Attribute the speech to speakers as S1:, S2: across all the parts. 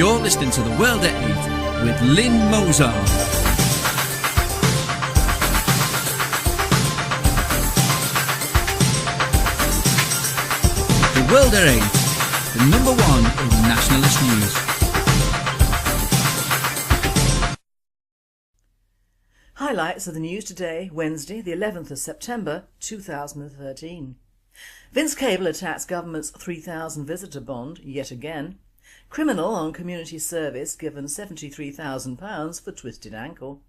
S1: You're listening to The World at 8 with Lynn Mozart. The World at 8, the number one in nationalist news.
S2: Highlights of the news today, Wednesday, the 11th of September 2013. Vince Cable attacks government's 3,000 visitor bond yet again. Criminal on community service given £73,000 for twisted ankle.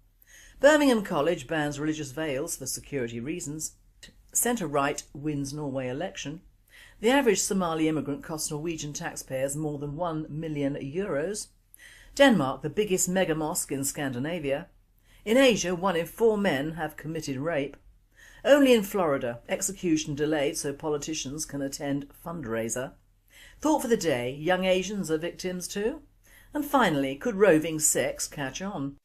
S2: Birmingham College bans religious veils for security reasons. Centre-right wins Norway election. The average Somali immigrant costs Norwegian taxpayers more than €1 million. Denmark, the biggest mega mosque in Scandinavia. In Asia, 1 in 4 men have committed rape. Only in Florida, execution delayed so politicians can attend fundraiser. Thought for the day, young Asians are victims too? And finally, could roving sex catch on?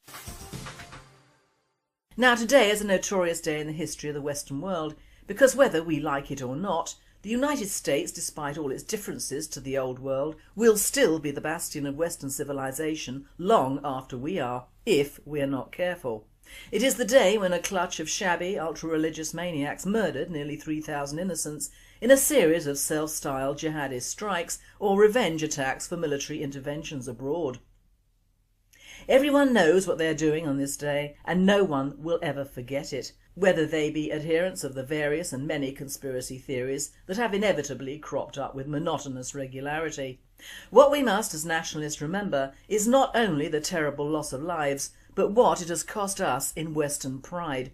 S2: Now today is a notorious day in the history of the Western world, because whether we like it or not, the United States, despite all its differences to the old world, will still be the bastion of Western civilization long after we are, if we are not careful. It is the day when a clutch of shabby, ultra-religious maniacs murdered nearly 3,000 innocents in a series of self-styled jihadist strikes or revenge attacks for military interventions abroad. Everyone knows what they are doing on this day, and no one will ever forget it, whether they be adherents of the various and many conspiracy theories that have inevitably cropped up with monotonous regularity. What we must as nationalists remember is not only the terrible loss of lives, but what it has cost us in Western pride.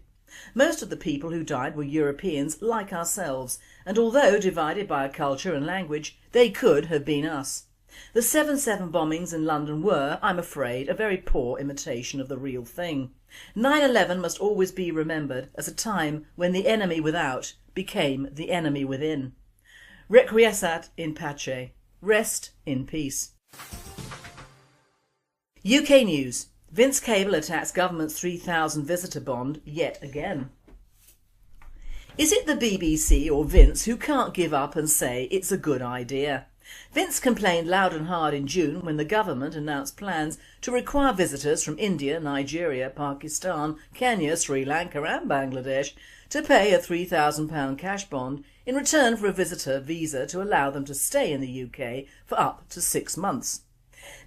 S2: Most of the people who died were Europeans like ourselves, and although divided by a culture and language, they could have been us. The 7/7 bombings in London were, I'm afraid, a very poor imitation of the real thing. 9/11 must always be remembered as a time when the enemy without became the enemy within. Requiescat in pace. Rest in peace. UK news. Vince Cable attacks government's 3,000 visitor bond yet again. Is it the BBC or Vince who can't give up and say it's a good idea? Vince complained loud and hard in June when the government announced plans to require visitors from India, Nigeria, Pakistan, Kenya, Sri Lanka and Bangladesh to pay a £3,000 cash bond in return for a visitor visa to allow them to stay in the UK for up to 6 months.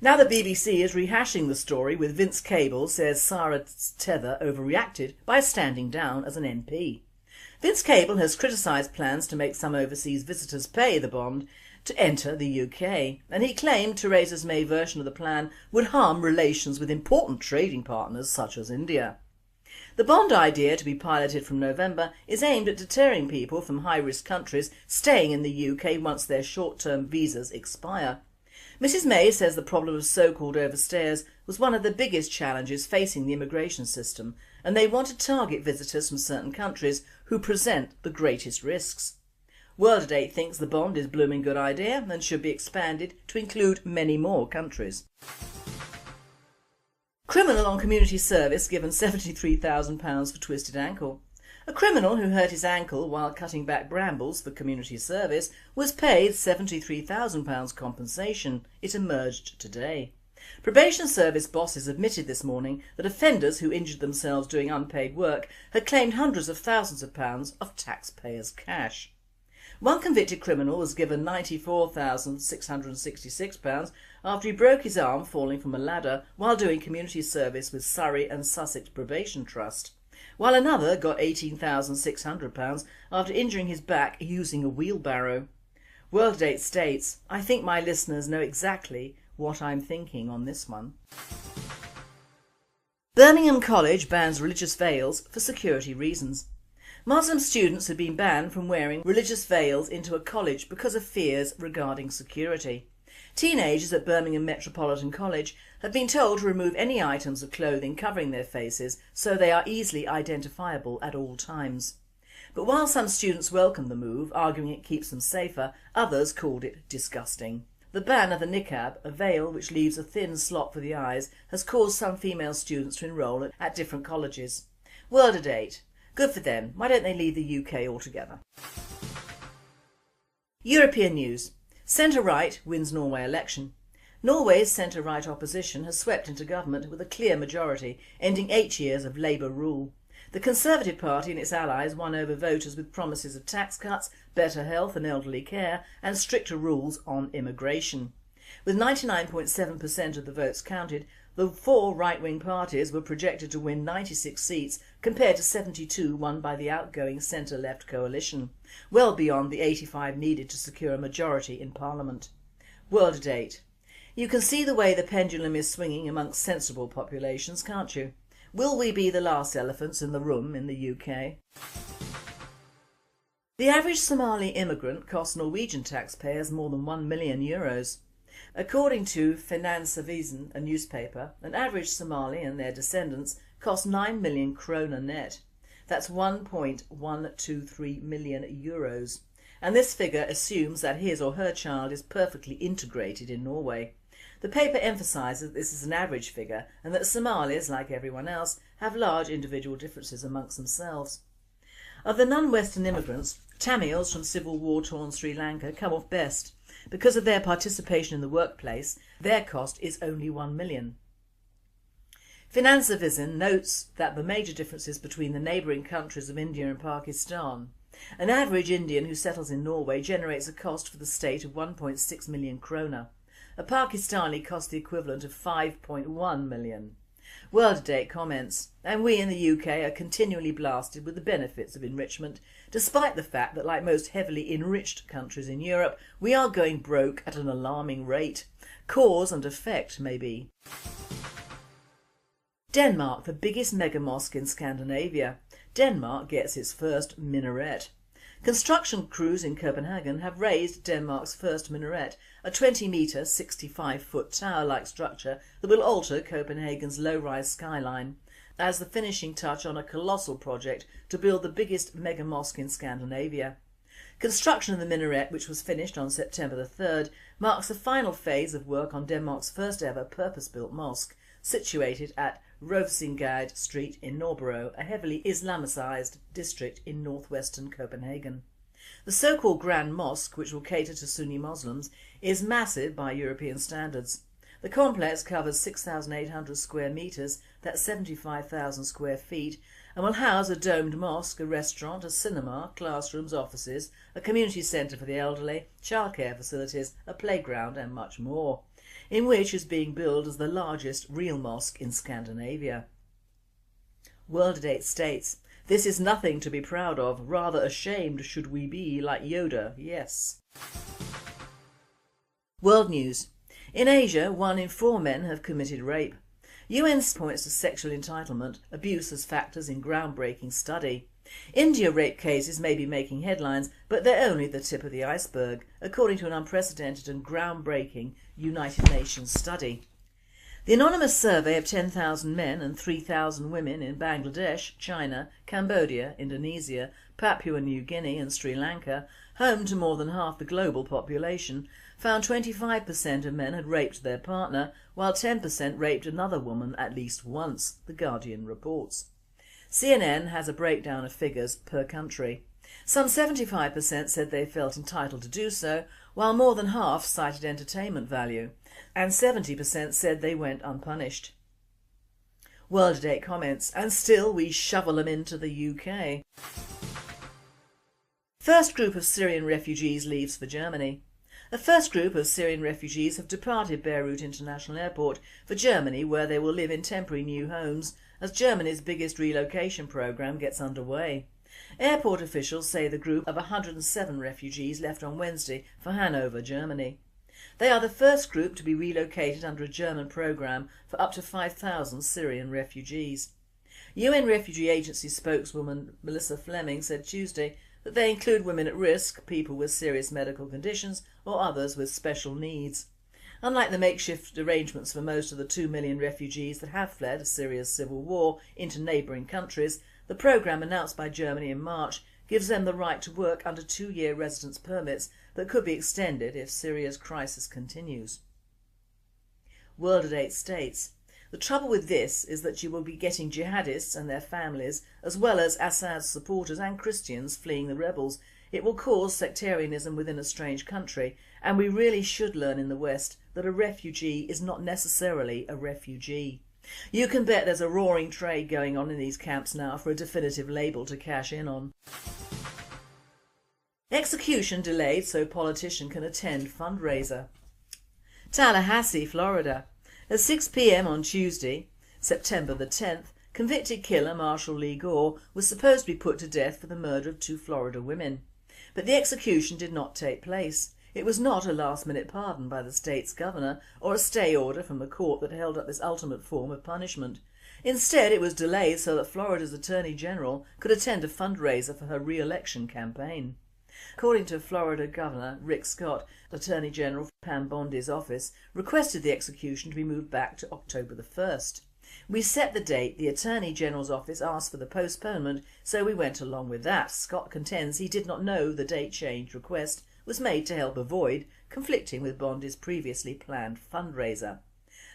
S2: Now the BBC is rehashing the story with Vince Cable says Sarah's tether overreacted by standing down as an MP. Vince Cable has criticised plans to make some overseas visitors pay the bond to enter the UK, and he claimed Theresa May's version of the plan would harm relations with important trading partners such as India. The bond idea, to be piloted from November, is aimed at deterring people from high-risk countries staying in the UK once their short-term visas expire. Mrs May says the problem of so-called overstayers was one of the biggest challenges facing the immigration system, and they want to target visitors from certain countries who present the greatest risks. World at 8 thinks the bond is a blooming good idea and should be expanded to include many more countries. Criminal on community service given £73,000 for twisted ankle. A criminal who hurt his ankle while cutting back brambles for community service was paid £73,000 compensation, it emerged today. Probation service bosses admitted this morning that offenders who injured themselves doing unpaid work had claimed hundreds of thousands of pounds of taxpayers' cash. One convicted criminal was given £94,666 after he broke his arm falling from a ladder while doing community service with Surrey and Sussex Probation Trust, while another got £18,600 after injuring his back using a wheelbarrow. World at 8 states, I think my listeners know exactly what I'm thinking on this one. Birmingham College bans religious veils for security reasons. Muslim students had been banned from wearing religious veils into a college because of fears regarding security. Teenagers at Birmingham Metropolitan College have been told to remove any items of clothing covering their faces so they are easily identifiable at all times. But while some students welcomed the move, arguing it keeps them safer, others called it disgusting. The ban of the niqab, a veil which leaves a thin slot for the eyes, has caused some female students to enrol at different colleges. World at 8. Good for them. Why don't they leave the UK altogether? European news. Centre-right wins Norway election. Norway's centre-right opposition has swept into government with a clear majority, ending 8 years of Labour rule. The Conservative Party and its allies won over voters with promises of tax cuts, better health and elderly care and stricter rules on immigration. With 99.7% of the votes counted, the four right-wing parties were projected to win 96 seats compared to 72 won by the outgoing centre-left coalition, well beyond the 85 needed to secure a majority in Parliament. World date. You can see the way the pendulum is swinging amongst sensible populations, can't you? Will we be the last elephants in the room in the UK? The average Somali immigrant costs Norwegian taxpayers more than €1 million. According to Finansavisen, a newspaper, an average Somali and their descendants cost 9 million kroner net. That's €1.123 million. And this figure assumes that his or her child is perfectly integrated in Norway. The paper emphasises this is an average figure and that Somalis, like everyone else, have large individual differences amongst themselves. Of the non-Western immigrants, Tamils from civil war-torn Sri Lanka come off best. Because of their participation in the workplace, their cost is only 1 million. Finansavisen notes that the major differences between the neighbouring countries of India and Pakistan. An average Indian who settles in Norway generates a cost for the state of 1.6 million kroner. A Pakistani costs the equivalent of 5.1 million. World Date comments, and we in the UK are continually blasted with the benefits of enrichment, despite the fact that, like most heavily enriched countries in Europe, we are going broke at an alarming rate. Cause and effect, maybe. Denmark, the biggest mega mosque in Scandinavia. Denmark gets its first minaret. Construction crews in Copenhagen have raised Denmark's first minaret, a 20-metre, 65-foot tower-like structure that will alter Copenhagen's low-rise skyline, as the finishing touch on a colossal project to build the biggest mega mosque in Scandinavia. Construction of the minaret, which was finished on September the 3rd, marks the final phase of work on Denmark's first ever purpose-built mosque, situated at Rovsingade Street in Nørrebro, a heavily Islamicised district in northwestern Copenhagen. The so-called Grand Mosque, which will cater to Sunni Muslims, is massive by European standards. The complex covers 6,800 square metres, that's 75,000 square feet, and will house a domed mosque, a restaurant, a cinema, classrooms, offices, a community centre for the elderly, childcare facilities, a playground and much more, in which is being billed as the largest real mosque in Scandinavia. World Date states, "This is nothing to be proud of, rather ashamed should we be, like Yoda, yes." World News. In Asia, 1 in 4 men have committed rape. UN points to sexual entitlement, abuse as factors in groundbreaking study. India rape cases may be making headlines, but they're only the tip of the iceberg, according to an unprecedented and groundbreaking United Nations study. The anonymous survey of 10,000 men and 3,000 women in Bangladesh, China, Cambodia, Indonesia, Papua New Guinea and Sri Lanka, home to more than half the global population, found 25% of men had raped their partner, while 10% raped another woman at least once, The Guardian reports. CNN has a breakdown of figures per country. Some 75% said they felt entitled to do so, while more than half cited entertainment value, and 70% said they went unpunished. World Date comments, and still we shovel them into the UK. First group of Syrian refugees leaves for Germany. A first group of Syrian refugees have departed Beirut International Airport for Germany, where they will live in temporary new homes as Germany's biggest relocation programme gets underway. Airport officials say the group of 107 refugees left on Wednesday for Hanover, Germany. They are the first group to be relocated under a German programme for up to 5,000 Syrian refugees. UN Refugee Agency spokeswoman Melissa Fleming said Tuesday that they include women at risk, people with serious medical conditions or others with special needs. Unlike the makeshift arrangements for most of the 2 million refugees that have fled Syria's civil war into neighbouring countries, the programme announced by Germany in March gives them the right to work under 2-year residence permits that could be extended if Syria's crisis continues. World Date states, "The trouble with this is that you will be getting jihadists and their families, as well as Assad's supporters and Christians fleeing the rebels. It will cause sectarianism within a strange country, and we really should learn in the West that a refugee is not necessarily a refugee. You can bet there's a roaring trade going on in these camps now for a definitive label to cash in on. Execution delayed so politician can attend fundraiser. Tallahassee, Florida. At 6 p.m. on Tuesday, September the 10th, convicted killer Marshall Lee Gore was supposed to be put to death for the murder of 2 Florida women. But the execution did not take place. It was not a last-minute pardon by the state's governor or a stay order from the court that held up this ultimate form of punishment. Instead, it was delayed so that Florida's Attorney General could attend a fundraiser for her re-election campaign. According to Florida Governor Rick Scott, Attorney General Pam Bondi's office requested the execution to be moved back to October the 1st. We set the date, the Attorney General's office asked for the postponement, so we went along with that. Scott contends he did not know the date change request was made to help avoid conflicting with Bondi's previously planned fundraiser.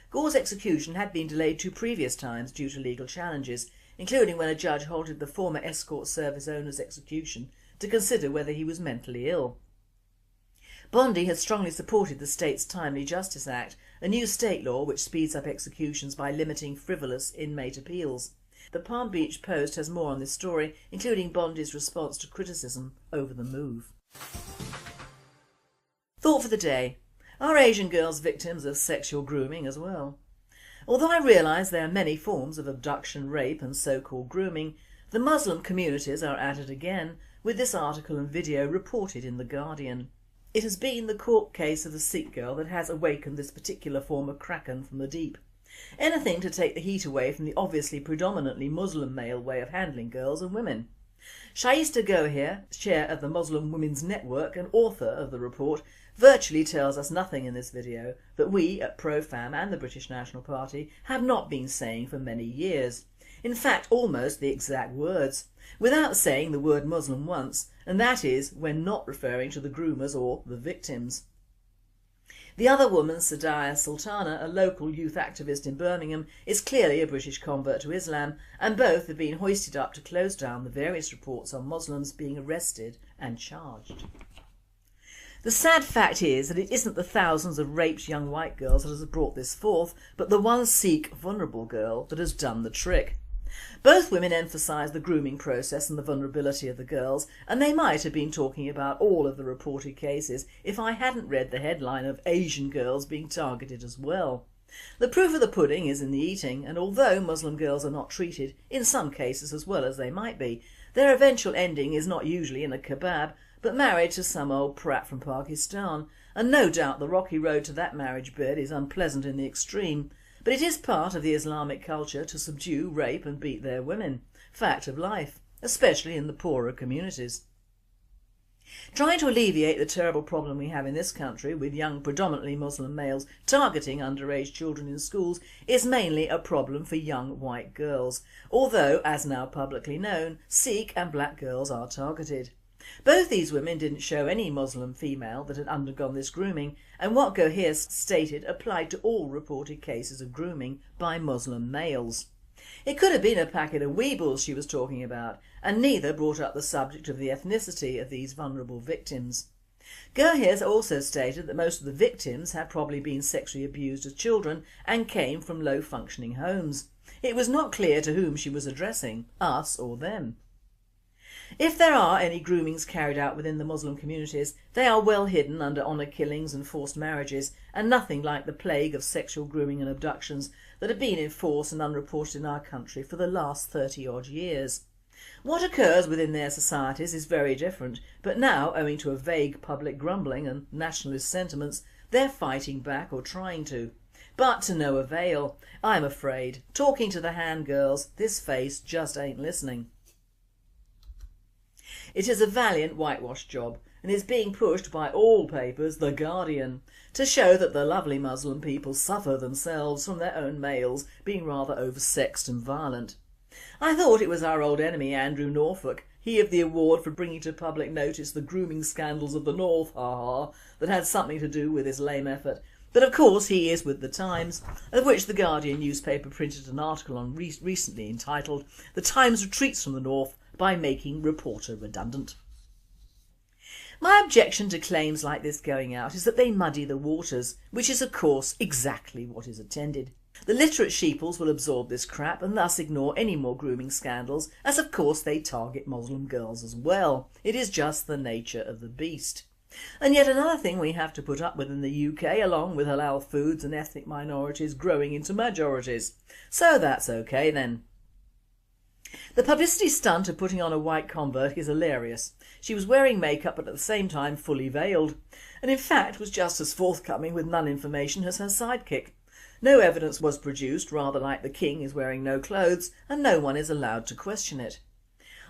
S2: Gore's execution had been delayed 2 previous times due to legal challenges, including when a judge halted the former escort service owner's execution to consider whether he was mentally ill. Bondi has strongly supported the state's Timely Justice Act, a new state law which speeds up executions by limiting frivolous inmate appeals. The Palm Beach Post has more on this story, including Bondi's response to criticism over the move. Thought for the day. Are Asian girls victims of sexual grooming as well? Although I realise there are many forms of abduction, rape and so-called grooming, the Muslim communities are at it again, with this article and video reported in The Guardian. It has been the court case of the Sikh girl that has awakened this particular form of kraken from the deep. Anything to take the heat away from the obviously predominantly Muslim male way of handling girls and women. Shaista Gohir, chair of the Muslim Women's Network and author of the report, virtually tells us nothing in this video that we at ProFam and the British National Party have not been saying for many years. In fact, almost the exact words, without saying the word Muslim once, and that is when not referring to the groomers or the victims. The other woman, Sadaya Sultana, a local youth activist in Birmingham, is clearly a British convert to Islam, and both have been hoisted up to close down the various reports on Muslims being arrested and charged. The sad fact is that it isn't the thousands of raped young white girls that has brought this forth, but the one Sikh vulnerable girl that has done the trick. Both women emphasise the grooming process and the vulnerability of the girls, and they might have been talking about all of the reported cases if I hadn't read the headline of Asian girls being targeted as well. The proof of the pudding is in the eating, and although Muslim girls are not treated, in some cases as well as they might be, their eventual ending is not usually in a kebab, but married to some old prat from Pakistan, and no doubt the rocky road to that marriage bed is unpleasant in the extreme. But it is part of the Islamic culture to subdue, rape and beat their women. Fact of life, especially in the poorer communities. Trying to alleviate the terrible problem we have in this country with young predominantly Muslim males targeting underage children in schools is mainly a problem for young white girls, although, as now publicly known, Sikh and black girls are targeted. Both these women didn't show any Muslim female that had undergone this grooming, and what Gohir stated applied to all reported cases of grooming by Muslim males. It could have been a packet of weebles she was talking about, and neither brought up the subject of the ethnicity of these vulnerable victims. Gohir also stated that most of the victims had probably been sexually abused as children and came from low-functioning homes. It was not clear to whom she was addressing, us or them. If there are any groomings carried out within the Muslim communities, they are well hidden under honour killings and forced marriages, and nothing like the plague of sexual grooming and abductions that have been in force and unreported in our country for the last 30-odd years. What occurs within their societies is very different, but now, owing to a vague public grumbling and nationalist sentiments, they're fighting back or trying to. But to no avail. I'm afraid, talking to the hand girls, this face just ain't listening. It is a valiant whitewash job and is being pushed by all papers, The Guardian, to show that the lovely Muslim people suffer themselves from their own males being rather oversexed and violent. I thought it was our old enemy Andrew Norfolk, he of the award for bringing to public notice the grooming scandals of the North, that had something to do with this lame effort. But of course he is with the Times, of which the Guardian newspaper printed an article on recently entitled "The Times Retreats from the North by Making Reporter Redundant." My objection to claims like this going out is that they muddy the waters, which is of course exactly what is intended. The literate sheeples will absorb this crap and thus ignore any more grooming scandals, as of course they target Muslim girls as well. It is just the nature of the beast. And yet another thing we have to put up with in the UK, along with halal foods and ethnic minorities growing into majorities. So that's okay then. The publicity stunt of putting on a white convert is hilarious. She was wearing makeup but at the same time fully veiled, and in fact was just as forthcoming with none information as her sidekick. No evidence was produced, rather like the king is wearing no clothes and no one is allowed to question it.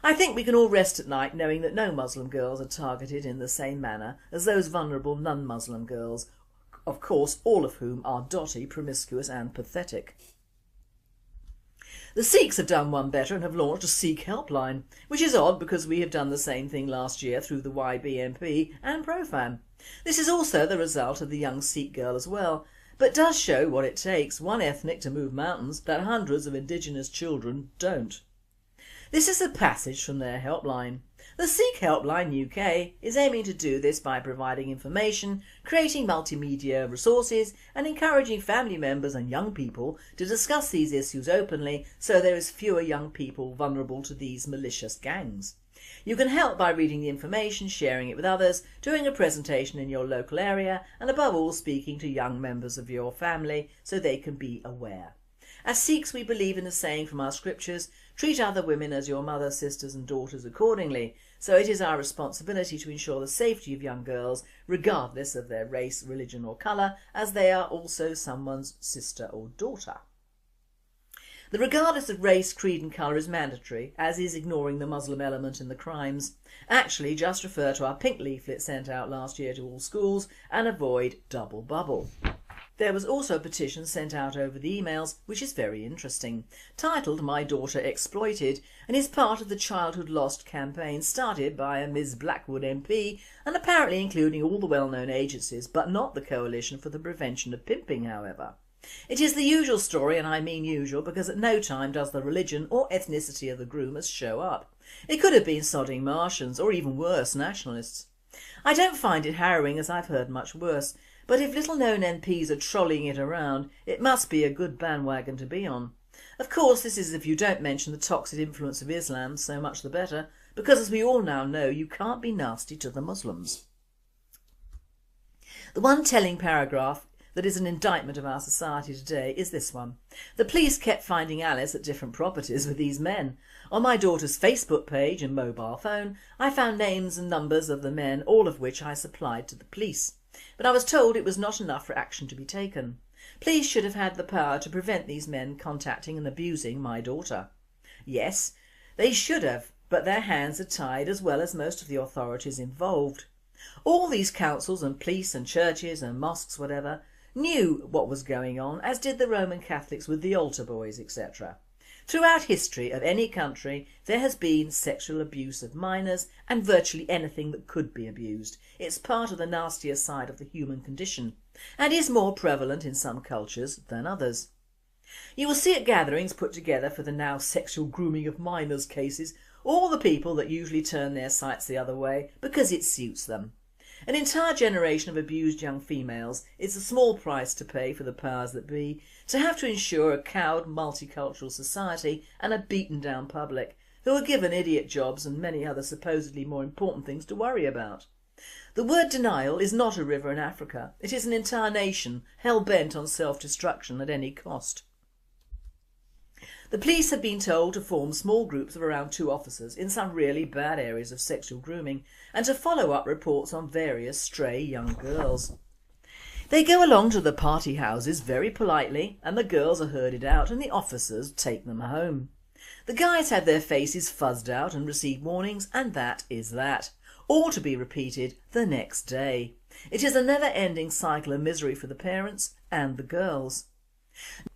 S2: I think we can all rest at night knowing that no Muslim girls are targeted in the same manner as those vulnerable non-Muslim girls, of course all of whom are dotty, promiscuous and pathetic. The Sikhs have done one better and have launched a Sikh helpline, which is odd because we have done the same thing last year through the YBMP and Profam. This is also the result of the young Sikh girl as well, but does show what it takes, one ethnic to move mountains that hundreds of indigenous children don't. This is a passage from their helpline. The Sikh Helpline UK is aiming to do this by providing information, creating multimedia resources and encouraging family members and young people to discuss these issues openly so there is fewer young people vulnerable to these malicious gangs. You can help by reading the information, sharing it with others, doing a presentation in your local area and above all speaking to young members of your family so they can be aware. As Sikhs we believe in the saying from our scriptures, treat other women as your mothers, sisters and daughters accordingly, so it is our responsibility to ensure the safety of young girls regardless of their race, religion or colour, as they are also someone's sister or daughter. The regardless of race, creed and colour is mandatory, as is ignoring the Muslim element in the crimes. Actually, just refer to our pink leaflet sent out last year to all schools and avoid double bubble. There was also a petition sent out over the emails, which is very interesting, titled My Daughter Exploited, and is part of the Childhood Lost campaign started by a Ms Blackwood MP and apparently including all the well-known agencies, but not the Coalition for the Prevention of Pimping, however. It is the usual story, and I mean usual because at no time does the religion or ethnicity of the groomers show up. It could have been sodding Martians or even worse, nationalists. I don't find it harrowing, as I've heard much worse, but if little known MPs are trolling it around, it must be a good bandwagon to be on. Of course this is if you don't mention the toxic influence of Islam, so much the better, because as we all now know you can't be nasty to the Muslims. The one telling paragraph that is an indictment of our society today is this one. The police kept finding Alice at different properties with these men. On my daughter's Facebook page and mobile phone I found names and numbers of the men, all of which I supplied to the police. But I was told it was not enough for action to be taken. Police should have had the power to prevent these men contacting and abusing my daughter. Yes, they should have, but their hands are tied as well as most of the authorities involved. All these councils and police and churches and mosques, whatever, knew what was going on, as did the Roman Catholics with the altar boys, etc. Throughout history of any country there has been sexual abuse of minors and virtually anything that could be abused. It's part of the nastier side of the human condition and is more prevalent in some cultures than others. You will see at gatherings put together for the now sexual grooming of minors cases all the people that usually turn their sights the other way because it suits them. An entire generation of abused young females is a small price to pay for the powers that be to have to ensure a cowed multicultural society and a beaten down public who are given idiot jobs and many other supposedly more important things to worry about. The word denial is not a river in Africa, it is an entire nation hell-bent on self-destruction at any cost. The police have been told to form small groups of around 2 officers in some really bad areas of sexual grooming and to follow up reports on various stray young girls. They go along to the party houses very politely and the girls are herded out and the officers take them home. The guys have their faces fuzzed out and receive warnings, and that is that, all to be repeated the next day. It is a never-ending cycle of misery for the parents and the girls.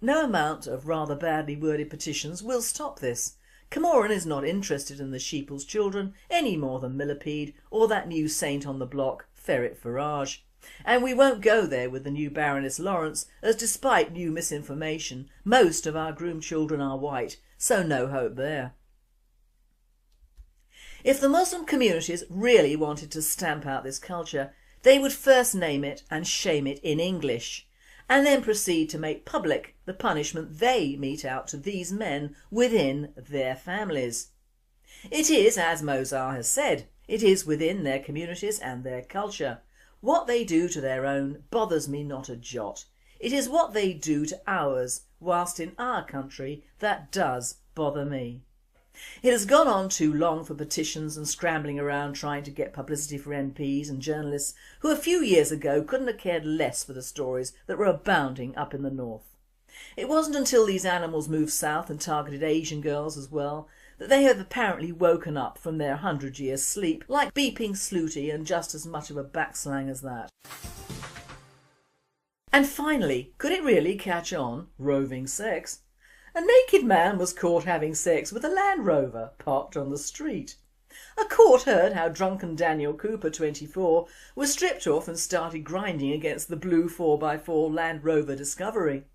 S2: No amount of rather badly worded petitions will stop this. Camoran is not interested in the sheeple's children any more than Millipede or that new saint on the block, Ferret Farage. And we won't go there with the new Baroness Lawrence, as despite new misinformation, most of our groomed children are white, so no hope there. If the Muslim communities really wanted to stamp out this culture, they would first name it and shame it in English, and then proceed to make public the punishment they mete out to these men within their families. It is, as Mozart has said, it is within their communities and their culture. What they do to their own bothers me not a jot. It is what they do to ours, whilst in our country, that does bother me. It has gone on too long for petitions and scrambling around trying to get publicity for MPs and journalists who a few years ago couldn't have cared less for the stories that were abounding up in the north. It wasn't until these animals moved south and targeted Asian girls as well that they have apparently woken up from their 100-year sleep like beeping Slooty and just as much of a backslang as that. And finally, could it really catch on? Roving sex. A naked man was caught having sex with a Land Rover parked on the street. A court heard how drunken Daniel Cooper, 24, was stripped off and started grinding against the blue 4x4 Land Rover Discovery.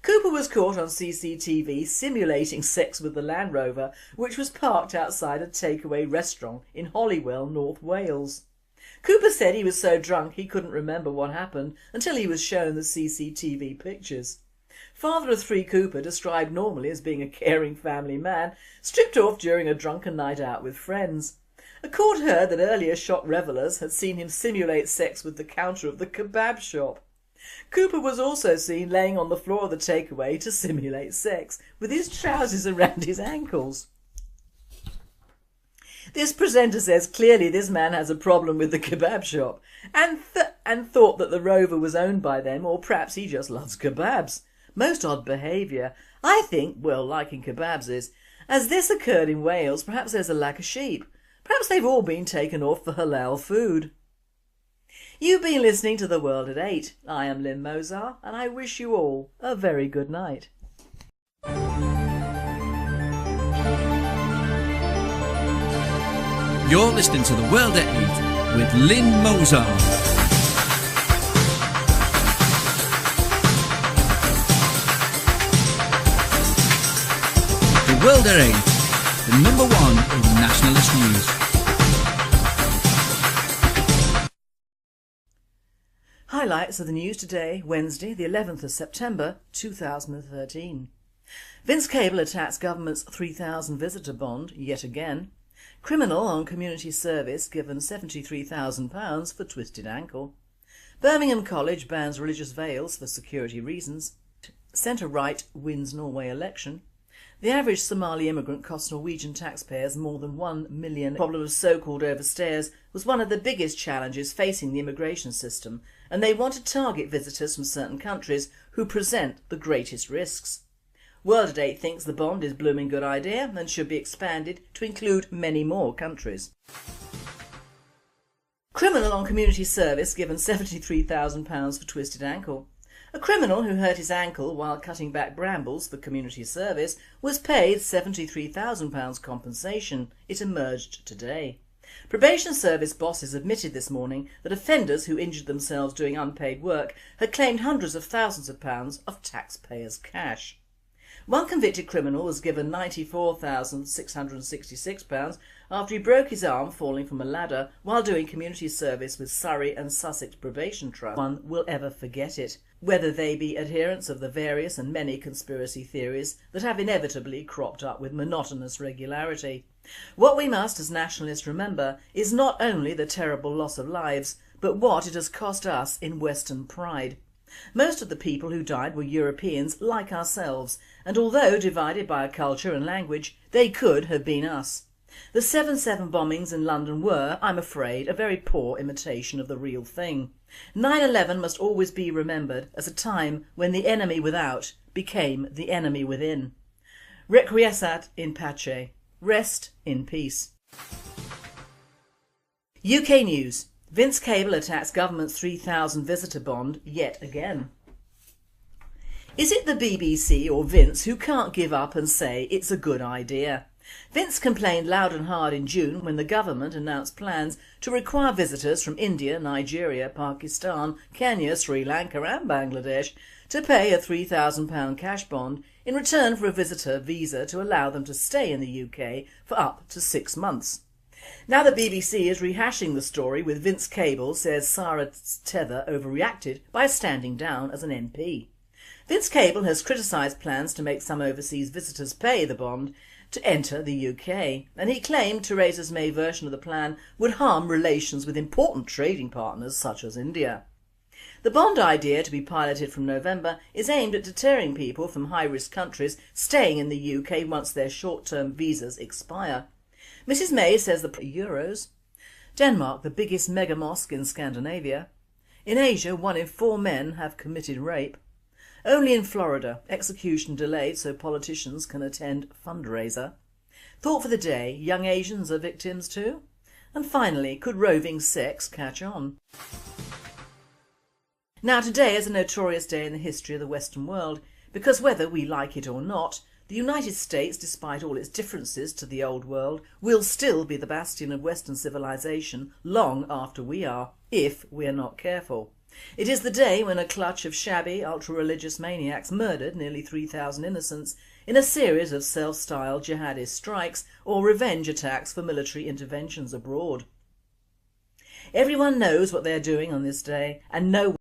S2: Cooper was caught on CCTV simulating sex with the Land Rover, which was parked outside a takeaway restaurant in Holywell, North Wales. Cooper said he was so drunk he couldn't remember what happened until he was shown the CCTV pictures. Father of three Cooper, described normally as being a caring family man, stripped off during a drunken night out with friends. A court heard that earlier shop revellers had seen him simulate sex with the counter of the kebab shop. Cooper was also seen laying on the floor of the takeaway to simulate sex, with his trousers around his ankles. This presenter says clearly this man has a problem with the kebab shop and thought that the Rover was owned by them, or perhaps he just loves kebabs. Most odd behaviour. I think, well, liking kebabs is. As this occurred in Wales, perhaps there's a lack of sheep. Perhaps they've all been taken off for halal food. You've been listening to The World at 8. I am Lynn Mozart and I wish you all a very good night.
S1: You're listening to The World at 8 with Lynn Mozart. The World at 8, the number one in nationalist news.
S2: Highlights of the news today, Wednesday, the 11th of September 2013. Vince Cable attacks government's 3,000 visitor bond yet again. Criminal on community service given £73,000 for twisted ankle. Birmingham College bans religious veils for security reasons. Centre-right wins Norway election. The average Somali immigrant costs Norwegian taxpayers more than £1 million. The problem of so-called overstayers was one of the biggest challenges facing the immigration system, and they want to target visitors from certain countries who present the greatest risks. World at 8 thinks the bond is a blooming good idea and should be expanded to include many more countries. Criminal on community service given £73,000 for twisted ankle. A criminal who hurt his ankle while cutting back brambles for community service was paid £73,000 compensation, it emerged today. Probation service bosses admitted this morning that offenders who injured themselves doing unpaid work had claimed hundreds of thousands of pounds of taxpayers' cash. One convicted criminal was given £94,666 after he broke his arm falling from a ladder while doing community service with Surrey and Sussex Probation Trust. One will ever forget it, whether they be adherents of the various and many conspiracy theories that have inevitably cropped up with monotonous regularity. What we must as nationalists remember is not only the terrible loss of lives, but what it has cost us in Western pride. Most of the people who died were Europeans like ourselves, and although divided by a culture and language, they could have been us. The 7/7 bombings in London were, I'm afraid, a very poor imitation of the real thing. 9/11 must always be remembered as a time when the enemy without became the enemy within. Requiescat in pace. Rest in peace. UK news. Vince Cable attacks government's 3,000 visitor bond yet again. Is it the BBC or Vince who can't give up and say it's a good idea? Vince complained loud and hard in June when the government announced plans to require visitors from India, Nigeria, Pakistan, Kenya, Sri Lanka and Bangladesh to pay a £3,000 cash bond in return for a visitor visa to allow them to stay in the UK for up to 6 months. Now the BBC is rehashing the story with Vince Cable says Sarah Tether overreacted by standing down as an MP. Vince Cable has criticised plans to make some overseas visitors pay the bond to enter the UK, and he claimed Theresa May's version of the plan would harm relations with important trading partners such as India. The bond idea, to be piloted from November, is aimed at deterring people from high-risk countries staying in the UK once their short-term visas expire. Mrs May says the euros. Denmark, the biggest mega mosque in Scandinavia. In Asia, 1 in 4 men have committed rape. Only in Florida, execution delayed so politicians can attend fundraiser. Thought for the day, young Asians are victims too? And finally, could roving sex catch on? Now today is a notorious day in the history of the Western world, because whether we like it or not, the United States, despite all its differences to the old world, will still be the bastion of Western civilization long after we are, if we are not careful. It is the day when a clutch of shabby, ultra-religious maniacs murdered nearly 3,000 innocents in a series of self-styled jihadist strikes or revenge attacks for military interventions abroad. Everyone knows what they are doing on this day, and no